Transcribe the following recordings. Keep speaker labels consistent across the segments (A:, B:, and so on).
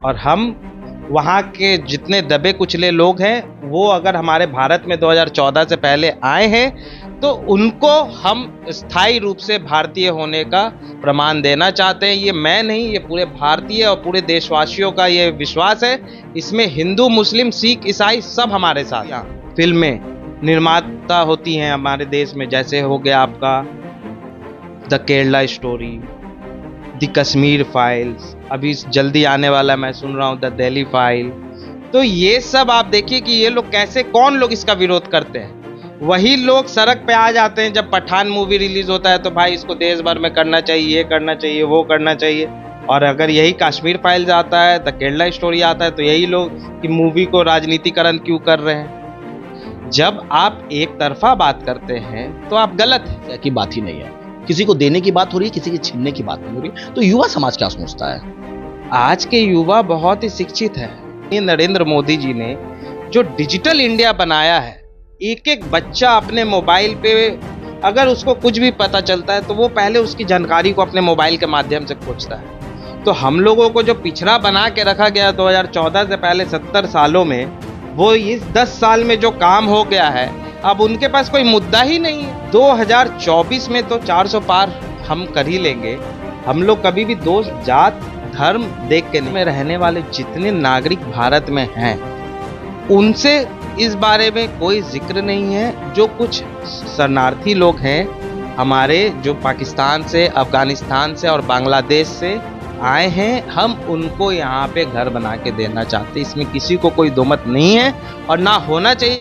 A: और हम वहाँ के जितने दबे कुचले लोग हैं वो अगर हमारे भारत में 2014 से पहले आए हैं तो उनको हम स्थायी रूप से भारतीय होने का प्रमाण देना चाहते हैं। ये मैं नहीं, ये पूरे भारतीय और पूरे देशवासियों का ये विश्वास है। इसमें हिंदू, मुस्लिम, सिख, ईसाई सब हमारे साथ। यहाँ फिल्में निर्माता होती हैं हमारे देश में, जैसे हो गया आपका the Kerala story, the Kashmir files, अभी जल्दी आने वाला मैं सुन रहा हूँ द दिल्ली फाइल। तो ये सब आप देखिए कि ये लोग कैसे, कौन लोग इसका विरोध करते हैं। वही लोग सड़क पे आ जाते हैं जब पठान मूवी रिलीज होता है तो भाई इसको देश भर में करना चाहिए, ये करना चाहिए, वो करना चाहिए। और अगर यही कश्मीर फाइल्स आता है, द केरला स्टोरी आता है, तो यही लोग कि मूवी को राजनीतिकरण क्यों कर रहे हैं। जब आप एक तरफा बात करते हैं तो आप गलत है।
B: की बात ही नहीं है, किसी को देने की बात हो रही है, किसी के छीनने की बात नहीं हो रही। तो युवा समाज क्या सोचता है?
A: आज के युवा बहुत ही शिक्षित है। नरेंद्र मोदी जी ने जो डिजिटल इंडिया बनाया है, एक एक बच्चा अपने मोबाइल पे अगर उसको कुछ भी पता चलता है तो वो पहले उसकी जानकारी को अपने मोबाइल के माध्यम से खोजता है। तो हम लोगों को जो पिछड़ा बना के रखा गया 2014 से पहले 70 सालों में, वो इस 10 साल में जो काम हो गया है, अब उनके पास कोई मुद्दा ही नहीं है। 2024 में तो 400 पार हम कर ही लेंगे। हम लोग कभी भी दोस्त, जात, धर्म देख के नहीं। में रहने वाले जितने नागरिक भारत में हैं उनसे इस बारे में कोई जिक्र नहीं है। जो कुछ शरणार्थी लोग हैं हमारे, जो पाकिस्तान से, अफगानिस्तान से और बांग्लादेश से आए हैं, हम उनको यहाँ पे घर बना के देना चाहते हैं। इसमें किसी को कोई दोमत नहीं है और ना होना चाहिए।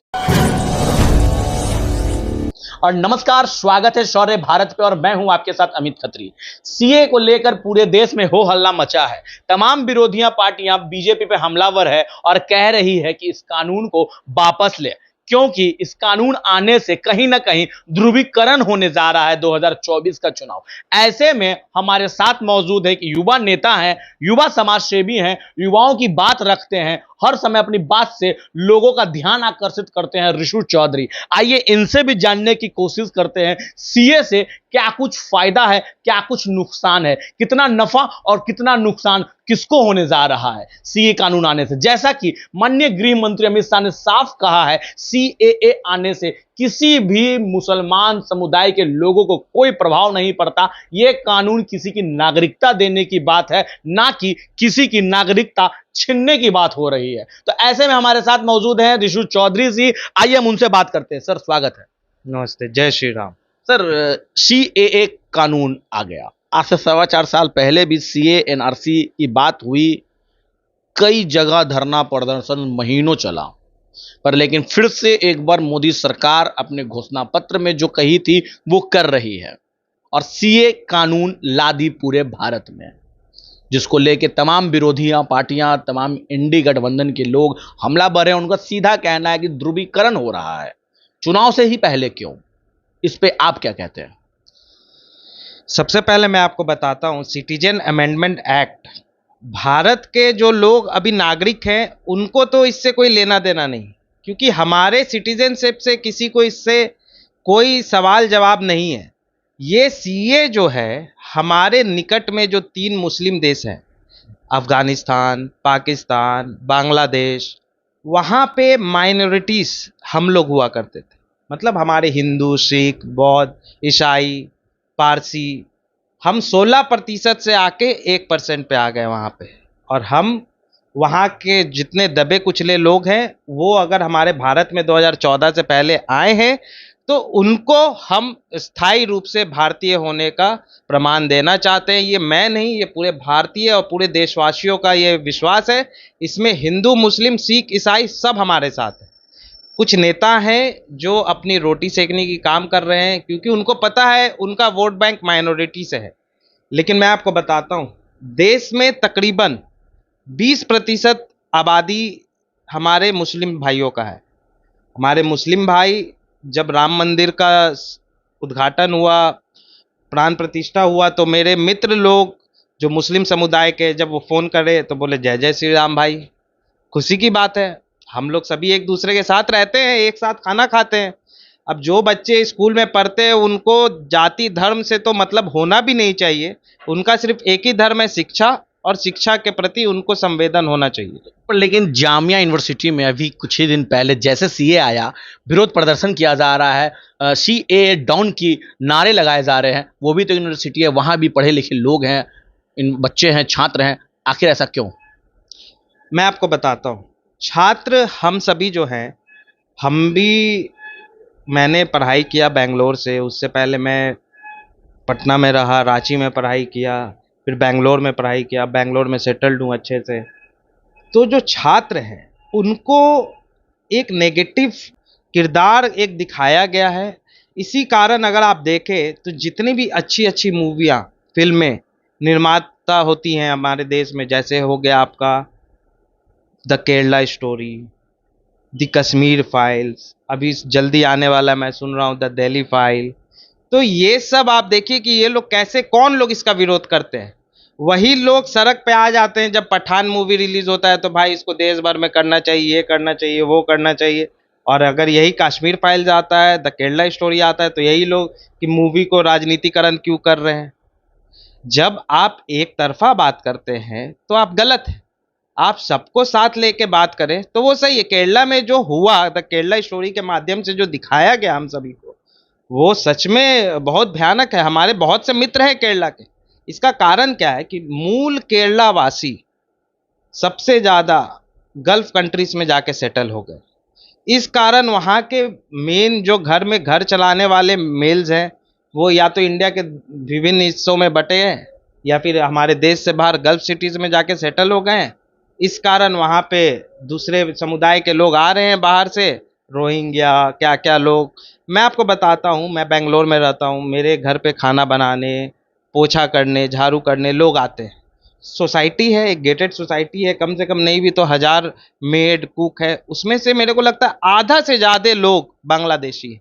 B: और नमस्कार, स्वागत है शौर्य भारत पे और मैं हूं आपके साथ अमित खत्री। सीए को लेकर पूरे देश में हो हल्ला मचा है। तमाम विरोधियां पार्टियां बीजेपी पे हमलावर है और कह रही है कि इस कानून को वापस ले, क्योंकि इस कानून आने से कहीं ना कहीं ध्रुवीकरण होने जा रहा है 2024 का चुनाव। ऐसे में हमारे साथ मौजूद है कि युवा नेता हैं, युवा समाज सेवी हैं, युवाओं की बात रखते हैं, हर समय अपनी बात से लोगों का ध्यान आकर्षित करते हैं, ऋषु चौधरी। आइए इनसे भी जानने की कोशिश करते हैं सीए से क्या कुछ फायदा है, क्या कुछ नुकसान है, कितना नफा और कितना नुकसान किसको होने जा रहा है सीए कानून आने से। जैसा कि माननीय गृह मंत्री अमित शाह ने साफ कहा है, सीएए आने से किसी भी मुसलमान समुदाय के लोगों को कोई प्रभाव नहीं पड़ता। यह कानून किसी की नागरिकता देने की बात है, ना कि किसी की नागरिकता छीनने की बात हो रही है। तो ऐसे में हमारे साथ मौजूद हैं ऋषु चौधरी जी। आइए हम उनसे बात करते हैं। सर स्वागत है।
A: नमस्ते, जय श्री राम।
B: सर, सीएए कानून आ गया। आज से 4.25 साल पहले भी सीए एनआरसी की बात हुई, कई जगह धरना प्रदर्शन महीनों चला, पर लेकिन फिर से एक बार मोदी सरकार अपने घोषणा पत्र में जो कही थी वो कर रही है और सीए कानून ला दी पूरे भारत में, जिसको लेके तमाम विरोधियां पार्टियां, तमाम इंडी गठबंधन के लोग हमलावर हैं। उनका सीधा कहना है कि ध्रुवीकरण हो रहा है, चुनाव से ही पहले क्यों? इस पे आप क्या कहते हैं?
A: सबसे पहले मैं आपको बताता हूं, सिटीजन अमेंडमेंट एक्ट, भारत के जो लोग अभी नागरिक हैं उनको तो इससे कोई लेना देना नहीं, क्योंकि हमारे सिटीजनशिप से किसी को इससे कोई सवाल जवाब नहीं है। ये सीए जो है, हमारे निकट में जो 3 मुस्लिम देश हैं, अफगानिस्तान, पाकिस्तान, बांग्लादेश, वहाँ पे माइनॉरिटीज़ हम लोग हुआ करते थे। मतलब हमारे हिंदू, सिख, बौद्ध, ईसाई, पारसी, हम 16% से आके 1% पे आ गए वहाँ पे। और हम वहाँ के जितने दबे कुचले लोग हैं वो अगर हमारे भारत में 2014 से पहले आए हैं तो उनको हम स्थायी रूप से भारतीय होने का प्रमाण देना चाहते हैं। ये मैं नहीं, ये पूरे भारतीय और पूरे देशवासियों का ये विश्वास है। इसमें हिंदू, मुस्लिम, सिख, ईसाई सब हमारे साथ हैं। कुछ नेता हैं जो अपनी रोटी सेकने की काम कर रहे हैं, क्योंकि उनको पता है उनका वोट बैंक माइनॉरिटी से है। लेकिन मैं आपको बताता हूँ, देश में तकरीबन 20% आबादी हमारे मुस्लिम भाइयों का है। हमारे मुस्लिम भाई, जब राम मंदिर का उद्घाटन हुआ, प्राण प्रतिष्ठा हुआ, तो मेरे मित्र लोग जो मुस्लिम समुदाय के, जब वो फ़ोन करे तो बोले जय जय श्री राम भाई। खुशी की बात है, हम लोग सभी एक दूसरे के साथ रहते हैं, एक साथ खाना खाते हैं। अब जो बच्चे स्कूल में पढ़ते हैं उनको जाति धर्म से तो मतलब होना भी नहीं चाहिए। उनका सिर्फ एक ही धर्म है, शिक्षा और शिक्षा के प्रति उनको संवेदन होना चाहिए।
B: पर लेकिन जामिया यूनिवर्सिटी में अभी कुछ ही दिन पहले जैसे सीए आया, विरोध प्रदर्शन किया जा रहा है, सीए डाउन की नारे लगाए जा रहे हैं। वो भी तो यूनिवर्सिटी है, वहां भी पढ़े लिखे लोग हैं, इन बच्चे हैं, छात्र हैं। आखिर ऐसा क्यों?
A: मैं आपको बताता हूँ, छात्र हम सभी जो हैं, हम भी, मैंने पढ़ाई किया बेंगलोर से, उससे पहले मैं पटना में रहा, रांची में पढ़ाई किया, फिर बेंगलोर में पढ़ाई किया, बेंगलोर में सेटल्ड हूँ अच्छे से। तो जो छात्र हैं उनको एक नेगेटिव किरदार एक दिखाया गया है। इसी कारण अगर आप देखें तो जितनी भी अच्छी अच्छी मूवियाँ, फिल्में निर्माता होती हैं हमारे देश में, जैसे हो गया आपका the Kerala story, the Kashmir files, अभी जल्दी आने वाला मैं सुन रहा हूँ द दिल्ली फाइल। तो ये सब आप देखिए कि ये लोग कैसे, कौन लोग इसका विरोध करते हैं? वही लोग सड़क पे आ जाते हैं जब पठान मूवी रिलीज होता है, तो भाई इसको देश भर में करना चाहिए, ये करना चाहिए, वो करना चाहिए। और अगर यही कश्मीर फाइल्स आता है, द केरला स्टोरी आता है, तो यही लोग कि मूवी को राजनीतिकरण क्यों कर रहे हैं। जब आप एक तरफा बात करते हैं तो आप गलत हैं। आप सबको साथ लेके बात करें तो वो सही है। केरला में जो हुआ, द केरला स्टोरी के माध्यम से जो दिखाया गया हम सभी को, वो सच में बहुत भयानक है। हमारे बहुत से मित्र हैं केरला के। इसका कारण क्या है कि मूल केरला वासी सबसे ज़्यादा गल्फ कंट्रीज में जाके सेटल हो गए। इस कारण वहाँ के मेन जो घर में घर चलाने वाले मेल्स हैं, वो या तो इंडिया के विभिन्न हिस्सों में बटे हैं या फिर हमारे देश से बाहर गल्फ सिटीज़ में जाके सेटल हो गए हैं। इस कारण वहाँ पे दूसरे समुदाय के लोग आ रहे हैं बाहर से, रोहिंग्या क्या क्या लोग। मैं आपको बताता हूँ, मैं बेंगलोर में रहता हूँ, मेरे घर पे खाना बनाने, पोछा करने, झाड़ू करने लोग आते हैं। सोसाइटी है, एक गेटेड सोसाइटी है, कम से कम नहीं भी तो 1000 मेड कुक है, उसमें से मेरे को लगता है आधा से ज़्यादा लोग बांग्लादेशी हैं।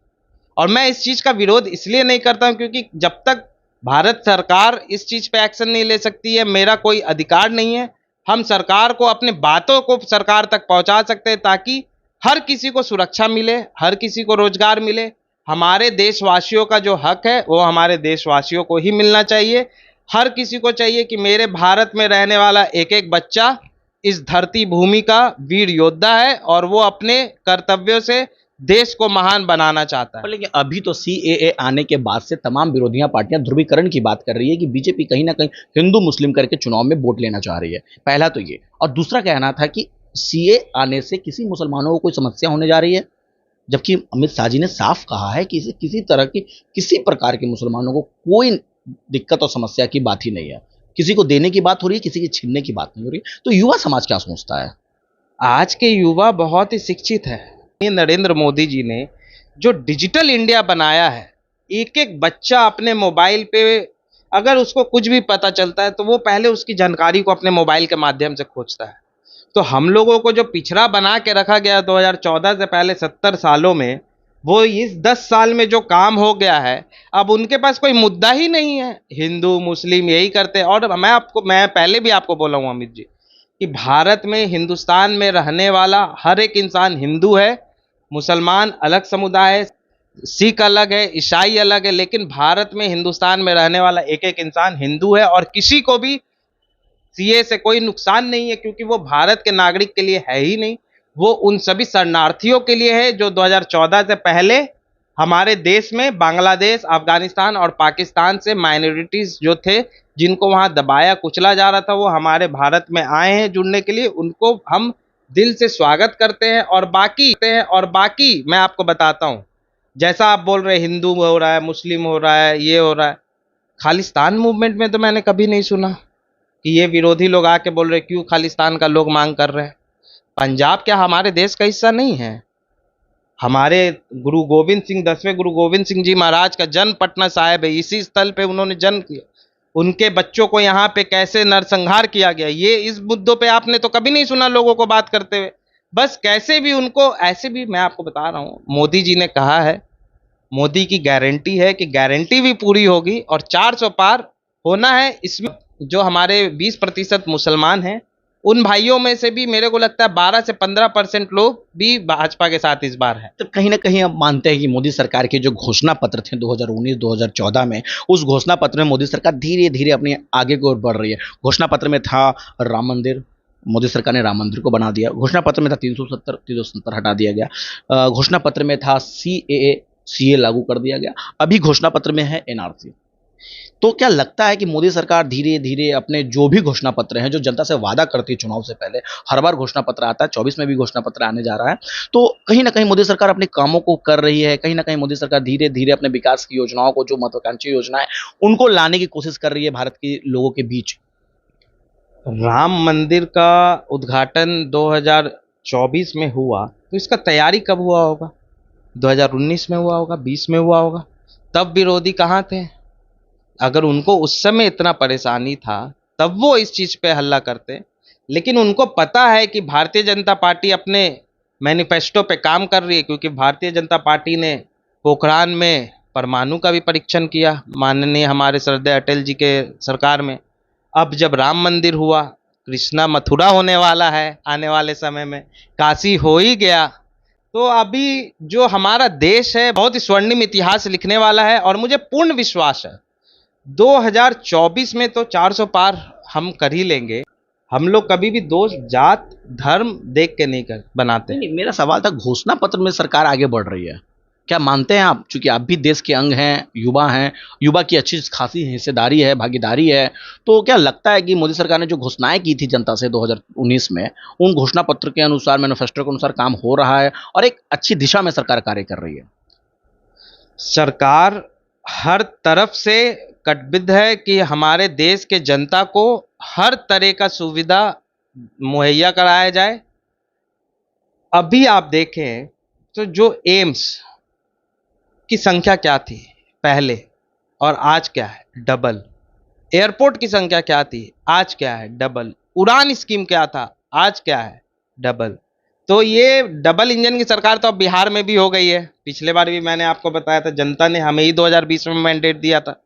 A: और मैं इस चीज़ का विरोध इसलिए नहीं करता हूँ क्योंकि जब तक भारत सरकार इस चीज़ पे एक्शन नहीं ले सकती है, मेरा कोई अधिकार नहीं है। हम सरकार को अपने बातों को सरकार तक पहुंचा सकते हैं ताकि हर किसी को सुरक्षा मिले, हर किसी को रोजगार मिले। हमारे देशवासियों का जो हक है वो हमारे देशवासियों को ही मिलना चाहिए। हर किसी को चाहिए कि मेरे भारत में रहने वाला एक एक बच्चा इस धरती भूमि का वीर योद्धा है और वो अपने कर्तव्यों से देश को महान बनाना चाहता
B: पर
A: है।
B: लेकिन अभी तो सीएए आने के बाद से तमाम विरोधियां पार्टियां ध्रुवीकरण की बात कर रही है कि बीजेपी कहीं ना कहीं हिंदू मुस्लिम करके चुनाव में वोट लेना चाह रही है। पहला तो ये, और दूसरा कहना था कि सीए आने से किसी मुसलमानों को कोई समस्या होने जा रही है, जबकि अमित शाह जी ने साफ कहा है कि इसे किसी तरह की, किसी प्रकार के मुसलमानों को कोई दिक्कत और समस्या की बात ही नहीं है। किसी को देने की बात हो रही है, किसी की छीनने की बात नहीं हो रही। तो युवा समाज क्या सोचता है?
A: आज के युवा बहुत ही शिक्षित है। ये नरेंद्र मोदी जी ने जो डिजिटल इंडिया बनाया है, एक एक बच्चा अपने मोबाइल पे, अगर उसको कुछ भी पता चलता है तो वो पहले उसकी जानकारी को अपने मोबाइल के माध्यम से खोजता है। तो हम लोगों को जो पिछड़ा बना के रखा गया 2014 से पहले 70 सालों में, वो इस 10 साल में जो काम हो गया है, अब उनके पास कोई मुद्दा ही नहीं है। हिंदू मुस्लिम यही करते हैं। और मैं पहले भी आपको बोला हूँ अमित जी कि भारत में, हिंदुस्तान में रहने वाला हर एक इंसान हिंदू है। मुसलमान अलग समुदाय है, सिख अलग है, ईसाई अलग है, लेकिन भारत में, हिंदुस्तान में रहने वाला एक एक इंसान हिंदू है। और किसी को भी सीए से कोई नुकसान नहीं है क्योंकि वो भारत के नागरिक के लिए है ही नहीं, वो उन सभी शरणार्थियों के लिए है जो 2014 से पहले हमारे देश में बांग्लादेश, अफगानिस्तान और पाकिस्तान से माइनॉरिटीज जो थे, जिनको वहां दबाया कुचला जा रहा था, वो हमारे भारत में आए हैं जुड़ने के लिए। उनको हम दिल से स्वागत करते हैं। और बाकी मैं आपको बताता हूँ, जैसा आप बोल रहे हिंदू हो रहा है, मुस्लिम हो रहा है, ये हो रहा है, खालिस्तान मूवमेंट में तो मैंने कभी नहीं सुना कि ये विरोधी लोग आके बोल रहे क्यों खालिस्तान का लोग मांग कर रहे हैं। पंजाब क्या हमारे देश का हिस्सा नहीं है? हमारे गुरु गोविंद सिंह, 10वें गुरु गोविंद सिंह जी महाराज का जन्म पटना साहिब है, इसी स्थल पे उन्होंने जन्म किया। उनके बच्चों को यहाँ पे कैसे नरसंहार किया गया, ये इस मुद्दों पे आपने तो कभी नहीं सुना लोगों को बात करते हुए। बस कैसे भी उनको, ऐसे भी मैं आपको बता रहा हूँ, मोदी जी ने कहा है, मोदी की गारंटी है कि गारंटी भी पूरी होगी और 400 पार होना है। इसमें जो हमारे 20% मुसलमान हैं उन भाइयों में से भी मेरे को लगता है 12 से 15% लोग भी भाजपा के साथ इस बार हैं।
B: तो कहीं ना कहीं अब मानते हैं कि मोदी सरकार के जो घोषणा पत्र थे 2019-2014 में, उस घोषणा पत्र में मोदी सरकार धीरे धीरे अपनी आगे की ओर बढ़ रही है। घोषणा पत्र में था राम मंदिर, मोदी सरकार ने राम मंदिर को बना दिया। घोषणा पत्र में था 370 हटा दिया गया। घोषणा पत्र में था सीए लागू कर दिया गया। अभी घोषणा पत्र में है एनआरसी। तो क्या लगता है कि मोदी सरकार धीरे धीरे अपने जो भी घोषणा पत्र हैं, जो जनता से वादा करती है चुनाव से पहले, हर बार घोषणा पत्र आता है, 24 में भी घोषणा पत्र आने जा रहा है, तो कहीं ना कहीं मोदी सरकार अपने कामों को कर रही है, कहीं ना कहीं मोदी सरकार धीरे धीरे अपने विकास की योजनाओं को, जो महत्वाकांक्षी योजनाएं, उनको लाने की कोशिश कर रही है भारत के लोगों के बीच।
A: राम मंदिर का उद्घाटन 2024 में हुआ, तो इसका तैयारी कब हुआ होगा? 2019 में हुआ होगा, 20 में हुआ होगा। तब विरोधी कहाँ थे? अगर उनको उस समय इतना परेशानी था तब वो इस चीज पे हल्ला करते। लेकिन उनको पता है कि भारतीय जनता पार्टी अपने मैनिफेस्टो पे काम कर रही है, क्योंकि भारतीय जनता पार्टी ने पोखरान में परमाणु का भी परीक्षण किया, माननीय हमारे श्रद्धेय अटल जी के सरकार में। अब जब राम मंदिर हुआ, कृष्णा मथुरा होने वाला है आने वाले समय में, काशी हो ही गया, तो अभी जो हमारा देश है बहुत ही स्वर्णिम इतिहास लिखने वाला है। और मुझे पूर्ण विश्वास है 2024 में तो 400 पार हम कर ही लेंगे। हम लोग कभी भी दोष जात धर्म देख के नहीं कर बनाते।
B: नहीं, मेरा सवाल था घोषणा पत्र में सरकार आगे बढ़ रही है, क्या मानते हैं आप, चूंकि आप भी देश के अंग हैं, युवा की अच्छी खासी हिस्सेदारी है, भागीदारी है, तो क्या लगता है कि मोदी सरकार ने जो घोषणाएं की थी जनता से 2019 में, उन घोषणा पत्र के अनुसार, मैनिफेस्टो के अनुसार काम हो रहा है और एक अच्छी दिशा में सरकार कार्य कर रही है?
A: सरकार हर तरफ से कटिबद्ध है कि हमारे देश के जनता को हर तरह का सुविधा मुहैया कराया जाए। अभी आप देखें तो जो एम्स की संख्या क्या थी पहले और आज क्या है? डबल। एयरपोर्ट की संख्या क्या थी, आज क्या है? डबल। उड़ान स्कीम क्या था, आज क्या है? डबल। तो ये डबल इंजन की सरकार तो अब बिहार में भी हो गई है। पिछले बार भी मैंने आपको बताया था, जनता ने हमें ही 2020 में मैंडेट दिया था।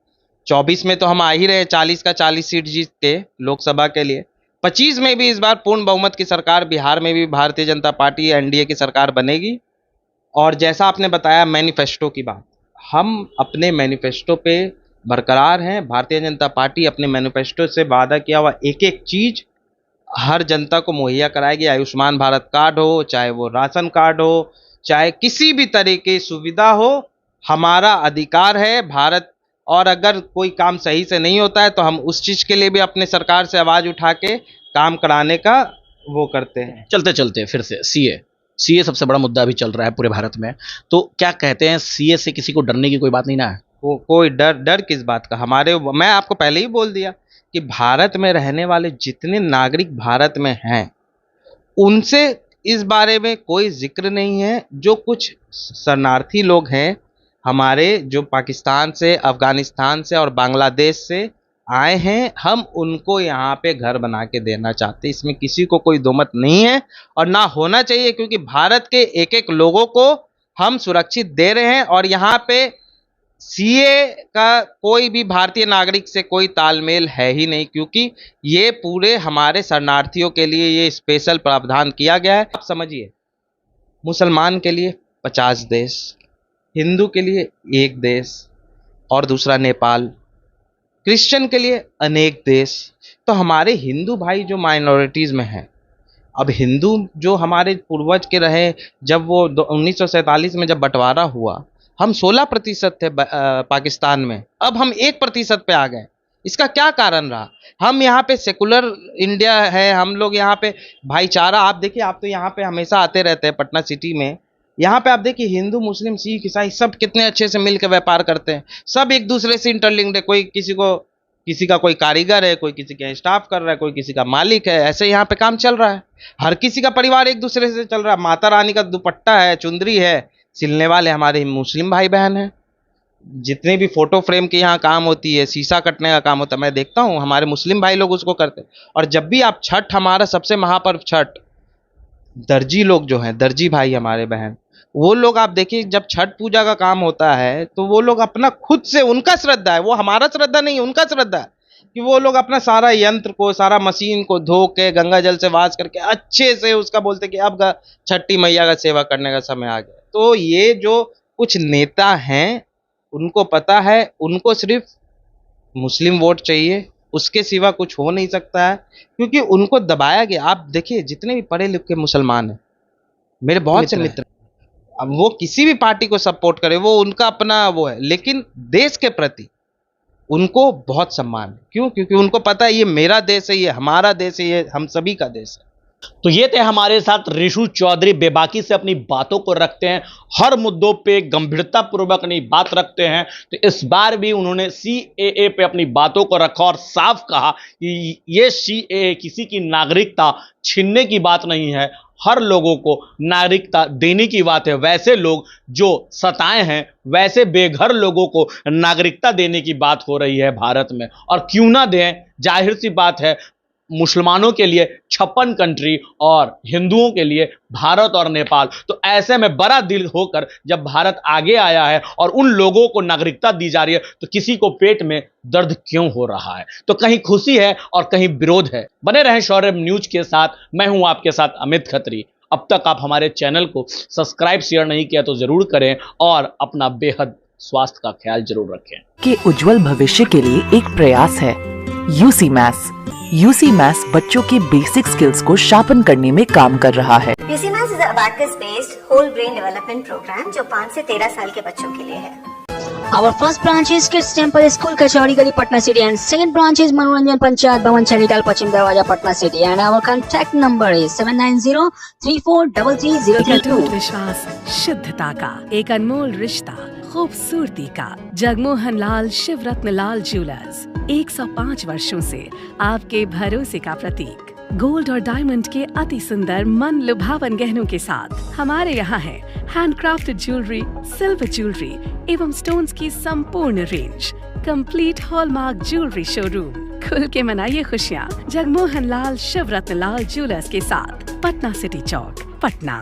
A: 24 में तो हम आ ही रहे, 40 का 40 सीट जीत के लोकसभा के लिए। 25 में भी इस बार पूर्ण बहुमत की सरकार, बिहार में भी भारतीय जनता पार्टी एनडीए की सरकार बनेगी। और जैसा आपने बताया मैनिफेस्टो की बात, हम अपने मैनिफेस्टो पे बरकरार हैं। भारतीय जनता पार्टी अपने मैनिफेस्टो से वादा किया हुआ एक एक चीज हर जनता को मुहैया कराएगी। आयुष्मान भारत कार्ड हो, चाहे वो राशन कार्ड हो, चाहे किसी भी तरह की सुविधा हो, हमारा अधिकार है भारत। और अगर कोई काम सही से नहीं होता है तो हम उस चीज के लिए भी अपने सरकार से आवाज उठा के काम कराने का वो करते हैं।
B: चलते चलते फिर से सीए सबसे बड़ा मुद्दा अभी चल रहा है पूरे भारत में, तो क्या कहते हैं, सीए से किसी को डरने की कोई बात नहीं ना है?
A: कोई डर किस बात का? मैं आपको पहले ही बोल दिया कि भारत में रहने वाले जितने नागरिक भारत में हैं उनसे इस बारे में कोई जिक्र नहीं है। जो कुछ शरणार्थी लोग हैं हमारे, जो पाकिस्तान से, अफगानिस्तान से और बांग्लादेश से आए हैं, हम उनको यहाँ पे घर बना के देना चाहते हैं। इसमें किसी को कोई दो मत नहीं है और ना होना चाहिए, क्योंकि भारत के एक एक लोगों को हम सुरक्षित दे रहे हैं। और यहाँ पे सीए का कोई भी भारतीय नागरिक से कोई तालमेल है ही नहीं, क्योंकि ये पूरे हमारे शरणार्थियों के लिए ये स्पेशल प्रावधान किया गया है। आप समझिए, मुसलमान के लिए 50 देश, हिंदू के लिए एक देश और दूसरा नेपाल, क्रिश्चियन के लिए अनेक देश। तो हमारे हिंदू भाई जो माइनॉरिटीज में हैं, अब हिंदू जो हमारे पूर्वज के रहे, जब वो 1947 में जब बंटवारा हुआ, हम 16% थे पाकिस्तान में, अब हम 1% पे आ गए। इसका क्या कारण रहा? हम यहाँ पे सेकुलर इंडिया है, हम लोग यहाँ पे भाईचारा। आप देखिए, आप तो यहाँ पे हमेशा आते रहते हैं पटना सिटी में, यहाँ पे आप देखिए हिंदू मुस्लिम सिख ईसाई सब कितने अच्छे से मिलकर व्यापार करते हैं। सब एक दूसरे से इंटरलिंक्ड है। कोई किसी का कोई कारीगर है, कोई किसी का स्टाफ कर रहा है, कोई किसी का मालिक है, ऐसे यहाँ पे काम चल रहा है। हर किसी का परिवार एक दूसरे से चल रहा है। माता रानी का दुपट्टा है, चुंदरी है, सिलने वाले हमारे मुस्लिम भाई बहन हैं। जितने भी फोटो फ्रेम की यहाँ काम होती है, शीशा कटने का काम होता है, मैं देखता हूँ हमारे मुस्लिम भाई लोग उसको करते हैं। और जब भी आप छठ, हमारा सबसे महापर्व छठ, दर्जी लोग जो हैं, दर्जी भाई हमारे बहन, वो लोग आप देखिए जब छठ पूजा का काम होता है तो वो लोग अपना खुद से, उनका श्रद्धा है, वो हमारा श्रद्धा नहीं है, उनका श्रद्धा है। कि वो लोग अपना सारा यंत्र को, सारा मशीन को धो के गंगा जल से वाश करके अच्छे से उसका बोलते कि अब छठी मैया का सेवा करने का समय आ गया। तो ये जो कुछ नेता हैं, उनको पता है उनको सिर्फ मुस्लिम वोट चाहिए, उसके सिवा कुछ हो नहीं सकता है, क्योंकि उनको दबाया गया। आप देखिए जितने भी पढ़े लिखे मुसलमान हैं, मेरे बहुत से मित्र, अब वो किसी भी पार्टी को सपोर्ट करे, वो उनका अपना वो है, लेकिन देश के प्रति उनको बहुत सम्मान है। क्यों? क्योंकि उनको पता है ये मेरा देश है, ये हमारा देश है, ये हम सभी का देश है।
B: तो ये थे हमारे साथ ऋषु चौधरी, बेबाकी से अपनी बातों को रखते हैं, हर मुद्दों पे गंभीरता पूर्वक अपनी बात रखते हैं। तो इस बार भी उन्होंने सीएए पे अपनी बातों को रखा और साफ कहा कि ये सीएए किसी की नागरिकता छीनने की बात नहीं है, हर लोगों को नागरिकता देने की बात है। वैसे लोग जो सताए हैं, वैसे बेघर लोगों को नागरिकता देने की बात हो रही है भारत में, और क्यों ना दें, जाहिर सी बात है। मुसलमानों के लिए 56 कंट्री और हिंदुओं के लिए भारत और नेपाल। तो ऐसे में बड़ा दिल होकर जब भारत आगे आया है और उन लोगों को नागरिकता दी जा रही है, तो किसी को पेट में दर्द क्यों हो रहा है? तो कहीं खुशी है और कहीं विरोध है। बने रहें शौर्य न्यूज के साथ, मैं हूं आपके साथ अमित खत्री। अब तक आप हमारे चैनल को सब्सक्राइब शेयर नहीं किया तो जरूर करें और अपना बेहद स्वास्थ्य का ख्याल जरूर रखें।
C: के उज्जवल भविष्य के लिए एक प्रयास है यूसी मैथ्स। यूसी मैथ्स बच्चों के बेसिक स्किल्स को शार्पन करने में काम कर रहा है।
D: UC maths is a abacus based whole brain development program जो 5 से 13 साल के बच्चों के लिए है।
E: Our first branch is Kids Temple School, Kachori Gali, Patna City, and second branch is Manoranjan Panchayat Bhavan, Chanital, Pachim Darwaja, Patna City, and our contact number is 7903433032।
F: विश्वास, शुद्धता का एक अनमोल रिश्ता, खूबसूरती का। जगमोहन लाल शिवरत्न लाल ज्वेलर्स 105 वर्षों से आपके भरोसे का प्रतीक। गोल्ड और डायमंड के अति सुंदर मन लुभावन गहनों के साथ हमारे यहाँ है हैंडक्राफ्टेड ज्वेलरी, सिल्वर ज्वेलरी एवं स्टोन्स की संपूर्ण range. Complete hallmark jewellery showroom. खुल के मनाइए खुशियाँ जगमोहन लाल शिवरत्न लाल ज्वेलर्स के साथ, पटना सिटी चौक, पटना।